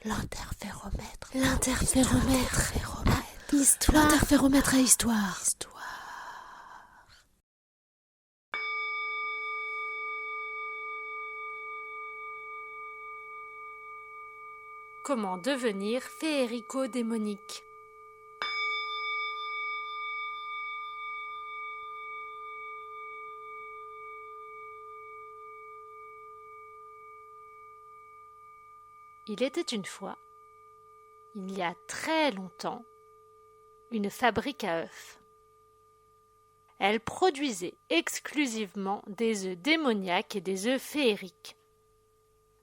L'interféromètre. Histoire. L'interféromètre à histoire. Comment devenir féérico-démonique? Il était une fois, il y a très longtemps, une fabrique à œufs. Elle produisait exclusivement des œufs démoniaques et des œufs féeriques.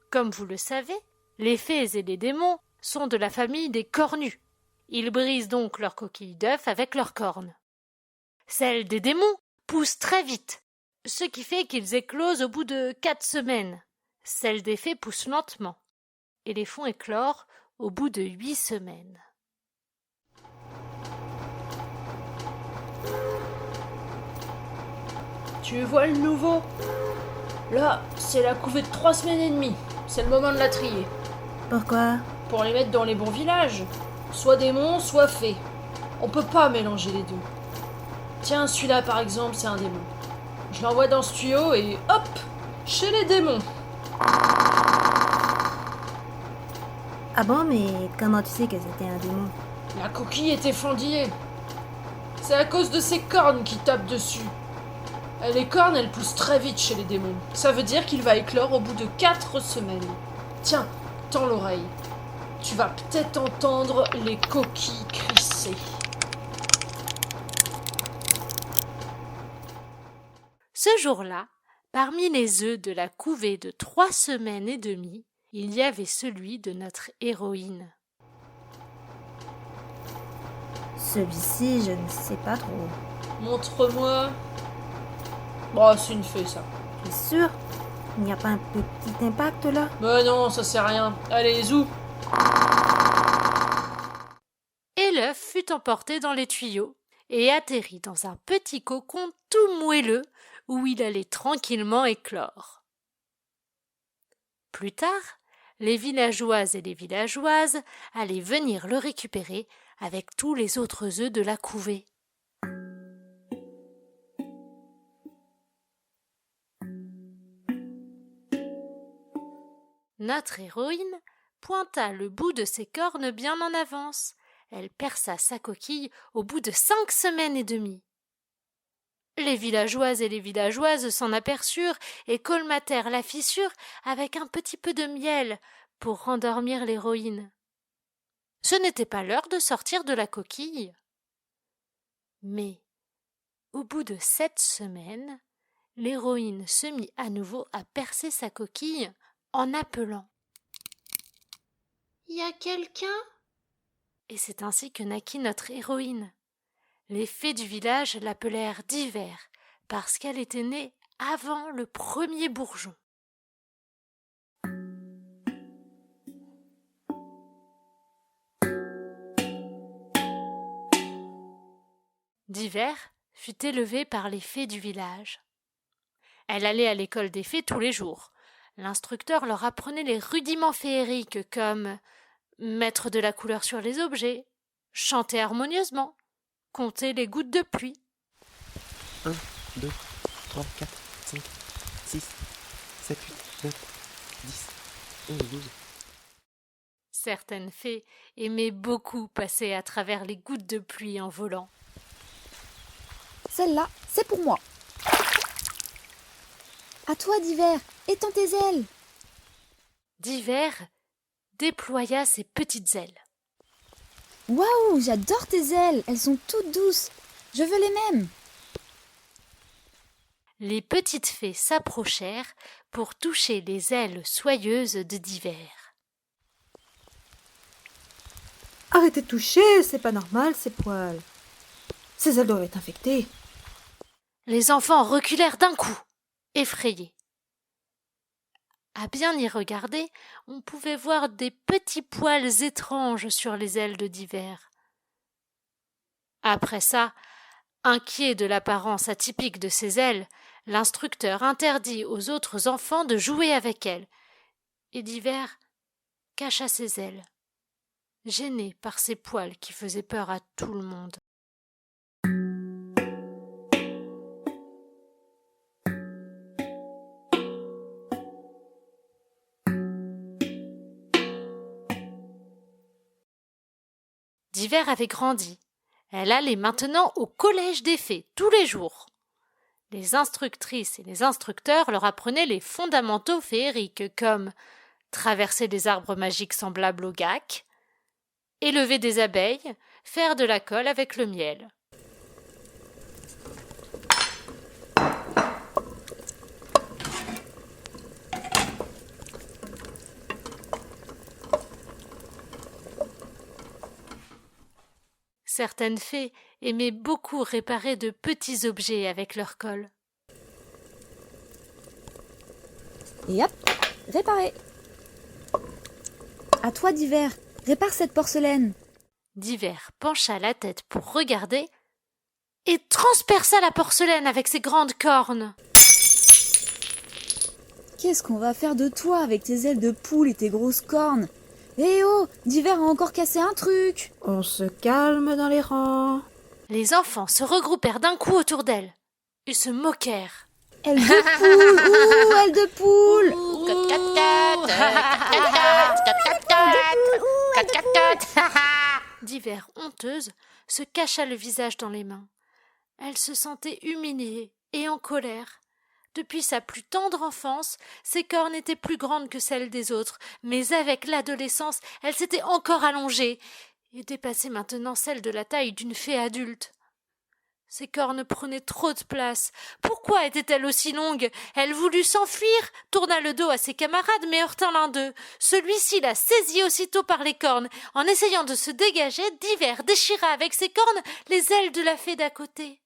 Comme vous le savez, les fées et les démons sont de la famille des cornus. Ils brisent donc leurs coquilles d'œufs avec leurs cornes. Celles des démons poussent très vite, ce qui fait qu'ils éclosent au bout de 4 semaines. Celles des fées poussent lentement et les font éclore au bout de 8 semaines. Tu vois le nouveau? Là, c'est la couvée de 3 semaines et demie. C'est le moment de la trier. Pourquoi? Pour les mettre dans les bons villages. Soit démon, soit fée. On peut pas mélanger les deux. Tiens, celui-là par exemple, c'est un démon. Je l'envoie dans ce tuyau et hop, chez les démons. Ah bon, mais comment tu sais que c'était un démon? La coquille était fendillée. C'est à cause de ses cornes qui tapent dessus. Les cornes, elles poussent très vite chez les démons. Ça veut dire qu'il va éclore au bout de 4 semaines. Tiens, tends l'oreille. Tu vas peut-être entendre les coquilles crisser. Ce jour-là, parmi les œufs de la couvée de 3 semaines et demie, il y avait celui de notre héroïne. Celui-ci, je ne sais pas trop. Montre-moi. Bon, c'est une fée, ça. Tu es sûr? Il n'y a pas un petit impact là? Mais non, ça sert à rien. Allez, zou. Et l'œuf fut emporté dans les tuyaux et atterrit dans un petit cocon tout moelleux où il allait tranquillement éclore. Plus tard, les villageoises et les villageoises allaient venir le récupérer avec tous les autres œufs de la couvée. Notre héroïne pointa le bout de ses cornes bien en avance. Elle perça sa coquille au bout de 5 semaines et demie. Les villageoises et les villageoises s'en aperçurent et colmatèrent la fissure avec un petit peu de miel pour rendormir l'héroïne. Ce n'était pas l'heure de sortir de la coquille. Mais, au bout de 7 semaines, l'héroïne se mit à nouveau à percer sa coquille en appelant. « Y a quelqu'un ?» Et c'est ainsi que naquit notre héroïne. Les fées du village l'appelèrent d'hiver parce qu'elle était née avant le premier bourgeon. D'hiver fut élevée par les fées du village. Elle allait à l'école des fées tous les jours. L'instructeur leur apprenait les rudiments féeriques comme mettre de la couleur sur les objets, chanter harmonieusement, compter les gouttes de pluie. 1, 2, 3, 4, 5, 6, 7, 8, 9, 10, 11, 12. Certaines fées aimaient beaucoup passer à travers les gouttes de pluie en volant. Celle-là, c'est pour moi. À toi, d'hiver, étends tes ailes. D'hiver déploya ses petites ailes. Waouh, j'adore tes ailes, elles sont toutes douces. Je veux les mêmes. Les petites fées s'approchèrent pour toucher les ailes soyeuses de d'hiver. Arrêtez de toucher, c'est pas normal ces poils. Ces ailes doivent être infectées. Les enfants reculèrent d'un coup, effrayés. À bien y regarder, on pouvait voir des petits poils étranges sur les ailes de d'hiver. Après ça, inquiet de l'apparence atypique de ses ailes, l'instructeur interdit aux autres enfants de jouer avec elles, et d'hiver cacha ses ailes gêné par ses poils qui faisaient peur à tout le monde. D'Hiver avait grandi. Elle allait maintenant au collège des fées tous les jours. Les instructrices et les instructeurs leur apprenaient les fondamentaux féeriques comme traverser des arbres magiques semblables aux gacs, élever des abeilles, faire de la colle avec le miel. Certaines fées aimaient beaucoup réparer de petits objets avec leur colle. Et hop, réparé. À toi d'Hiver, répare cette porcelaine. D'Hiver pencha la tête pour regarder et transperça la porcelaine avec ses grandes cornes. Qu'est-ce qu'on va faire de toi avec tes ailes de poule et tes grosses cornes? Eh oh, d'Hiver a encore cassé un truc. On se calme dans les rangs. Les enfants se regroupèrent d'un coup autour d'elle et se moquèrent. Aile de poule, ouh, aile de poule. D'Hiver, honteuse, se cacha le visage dans les mains. Elle se sentait humiliée et en colère. Depuis sa plus tendre enfance, ses cornes étaient plus grandes que celles des autres, mais avec l'adolescence, elles s'étaient encore allongées et dépassaient maintenant celles de la taille d'une fée adulte. Ses cornes prenaient trop de place. Pourquoi étaient-elles aussi longues? Elle voulut s'enfuir, tourna le dos à ses camarades, mais heurta l'un d'eux. Celui-ci la saisit aussitôt par les cornes. En essayant de se dégager, d'Hiver déchira avec ses cornes les ailes de la fée d'à côté.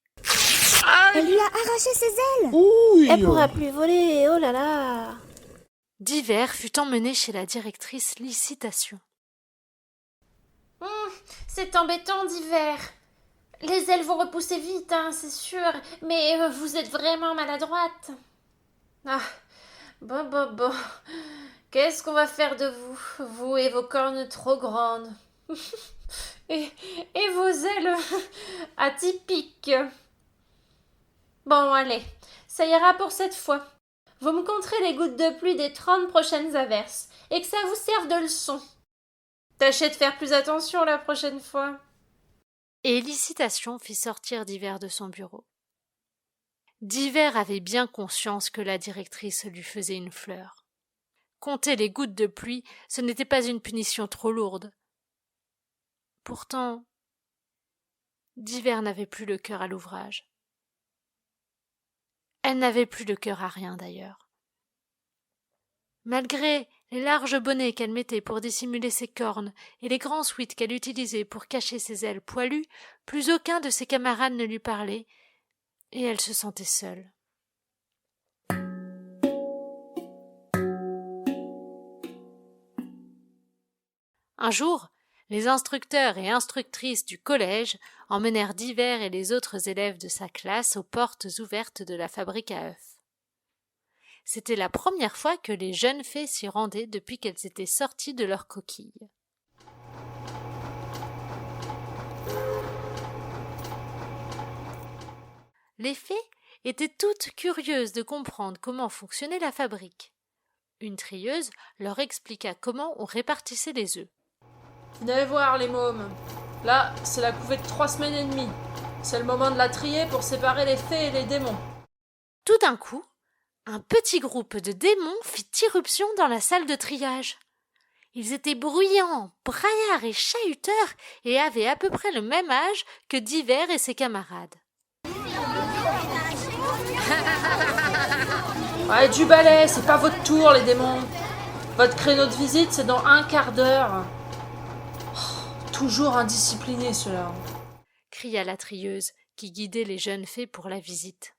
Elle lui a arraché ses ailes. Ouh. Elle pourra plus voler, oh là là. D'Hiver fut emmené chez la directrice Licitation. C'est embêtant d'Hiver. Les ailes vont repousser vite, hein, c'est sûr, mais vous êtes vraiment maladroite. Ah, bon. Qu'est-ce qu'on va faire de vous, vous et vos cornes trop grandes? et vos ailes atypiques. Bon, allez, ça ira pour cette fois. Vous me compterez les gouttes de pluie des 30 prochaines averses, et que ça vous serve de leçon. Tâchez de faire plus attention la prochaine fois. Et Licitation fit sortir d'Hiver de son bureau. D'Hiver avait bien conscience que la directrice lui faisait une fleur. Compter les gouttes de pluie, ce n'était pas une punition trop lourde. Pourtant, d'Hiver n'avait plus le cœur à l'ouvrage. Elle n'avait plus le cœur à rien d'ailleurs. Malgré les larges bonnets qu'elle mettait pour dissimuler ses cornes et les grands sweats qu'elle utilisait pour cacher ses ailes poilues, plus aucun de ses camarades ne lui parlait, et elle se sentait seule. Un jour, les instructeurs et instructrices du collège emmenèrent d'Hiver et les autres élèves de sa classe aux portes ouvertes de la fabrique à œufs. C'était la première fois que les jeunes fées s'y rendaient depuis qu'elles étaient sorties de leur coquille. Les fées étaient toutes curieuses de comprendre comment fonctionnait la fabrique. Une trieuse leur expliqua comment on répartissait les œufs. Venez voir les mômes. Là, c'est la couvée de 3 semaines et demie. C'est le moment de la trier pour séparer les fées et les démons. Tout d'un coup, un petit groupe de démons fit irruption dans la salle de triage. Ils étaient bruyants, braillards et chahuteurs et avaient à peu près le même âge que d'Hiver et ses camarades. Ouais, du balai, c'est pas votre tour, les démons. Votre créneau de visite, c'est dans 1 quart d'heure. Oh, toujours indisciplinés, ceux-là. Cria la trieuse qui guidait les jeunes fées pour la visite.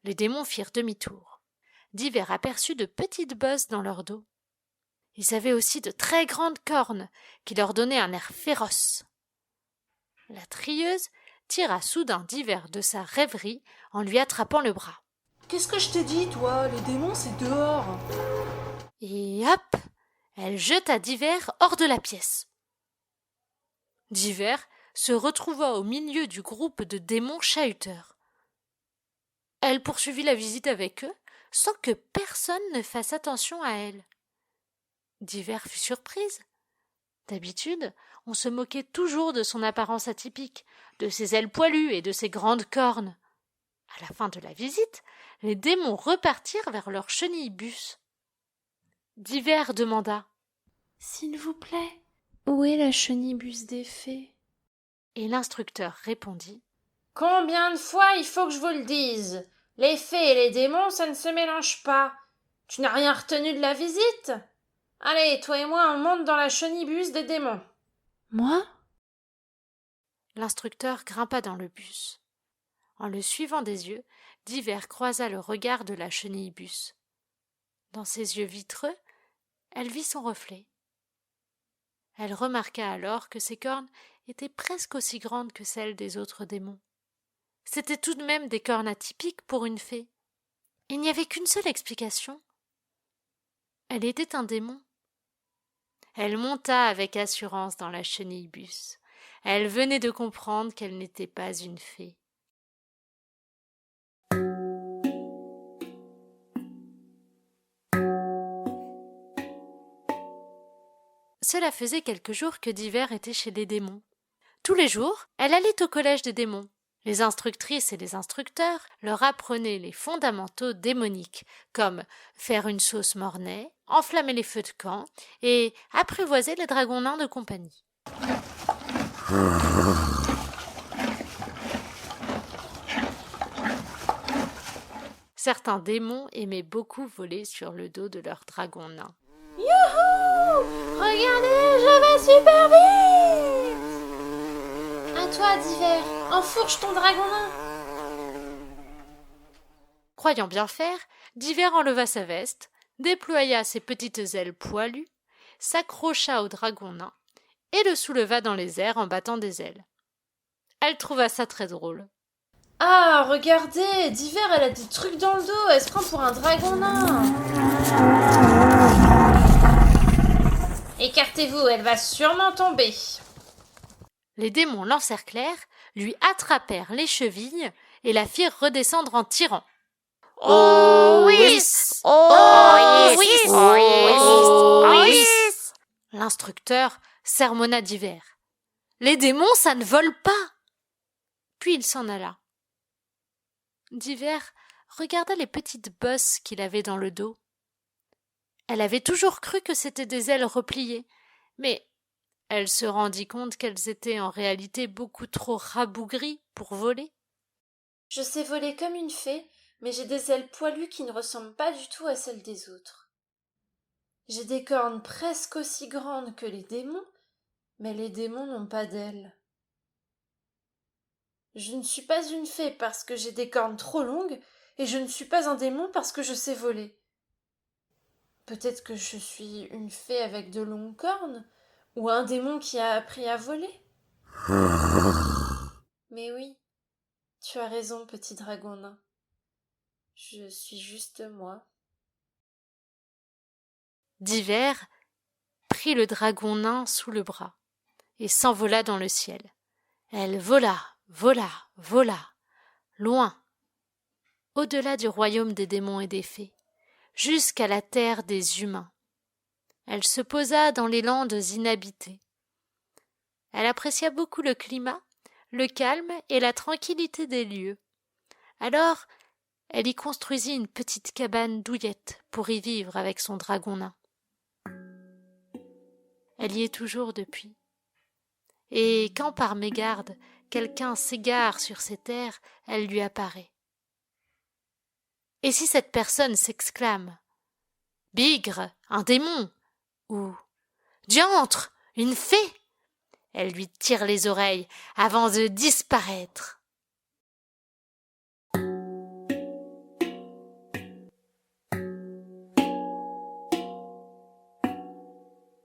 Les démons firent demi-tour. D'Hiver aperçut de petites bosses dans leur dos. Ils avaient aussi de très grandes cornes qui leur donnaient un air féroce. La trieuse tira soudain d'Hiver de sa rêverie en lui attrapant le bras. Qu'est-ce que je t'ai dit, toi? Les démons, c'est dehors. Et hop, elle jeta d'Hiver hors de la pièce. Diver se retrouva au milieu du groupe de démons chahuteurs. Elle poursuivit la visite avec eux, sans que personne ne fasse attention à elle. Diver fut surprise. D'habitude, on se moquait toujours de son apparence atypique, de ses ailes poilues et de ses grandes cornes. À la fin de la visite, les démons repartirent vers leur chenillebus. Diver demanda « S'il vous plaît, où est la chenillebus des fées ?» Et l'instructeur répondit « Combien de fois il faut que je vous le dise? Les fées et les démons, ça ne se mélange pas. Tu n'as rien retenu de la visite? Allez, toi et moi, on monte dans la chenillebus des démons. » « Moi ?» L'instructeur grimpa dans le bus. En le suivant des yeux, Diver croisa le regard de la chenillebus. Dans ses yeux vitreux, elle vit son reflet. Elle remarqua alors que ses cornes étaient presque aussi grandes que celles des autres démons. C'étaient tout de même des cornes atypiques pour une fée. Il n'y avait qu'une seule explication. Elle était un démon. Elle monta avec assurance dans la chenillebus. Elle venait de comprendre qu'elle n'était pas une fée. Cela faisait quelques jours que Diver était chez les démons. Tous les jours, elle allait au collège des démons. Les instructrices et les instructeurs leur apprenaient les fondamentaux démoniques, comme faire une sauce mornay, enflammer les feux de camp et apprivoiser les dragons nains de compagnie. Certains démons aimaient beaucoup voler sur le dos de leurs dragons nains. Regardez, je vais super vite! À toi, Diver, enfourche ton dragon nain! Croyant bien faire, Diver enleva sa veste, déploya ses petites ailes poilues, s'accrocha au dragon nain et le souleva dans les airs en battant des ailes. Elle trouva ça très drôle. Ah, regardez, Diver, elle a des trucs dans le dos, elle se prend pour un dragon nain. Écartez-vous, elle va sûrement tomber. Les démons l'encerclèrent, lui attrapèrent les chevilles et la firent redescendre en tirant. Oh oui! Oh oui! Oh oui! L'instructeur sermonna Diver. Les démons, ça ne vole pas! Puis il s'en alla. Diver regarda les petites bosses qu'il avait dans le dos. Elle avait toujours cru que c'étaient des ailes repliées, mais elle se rendit compte qu'elles étaient en réalité beaucoup trop rabougries pour voler. Je sais voler comme une fée, mais j'ai des ailes poilues qui ne ressemblent pas du tout à celles des autres. J'ai des cornes presque aussi grandes que les démons, mais les démons n'ont pas d'ailes. Je ne suis pas une fée parce que j'ai des cornes trop longues, et je ne suis pas un démon parce que je sais voler. Peut-être que je suis une fée avec de longues cornes, ou un démon qui a appris à voler. Mais oui, tu as raison, petit dragon nain. Je suis juste moi. Diver prit le dragon nain sous le bras et s'envola dans le ciel. Elle vola, vola, vola, loin, au-delà du royaume des démons et des fées, jusqu'à la terre des humains. Elle se posa dans les landes inhabitées. Elle apprécia beaucoup le climat, le calme et la tranquillité des lieux. Alors, elle y construisit une petite cabane douillette pour y vivre avec son dragon nain. Elle y est toujours depuis. Et quand par mégarde quelqu'un s'égare sur ces terres, elle lui apparaît. Et si cette personne s'exclame « Bigre, un démon !» ou « Diantre, une fée !» elle lui tire les oreilles avant de disparaître.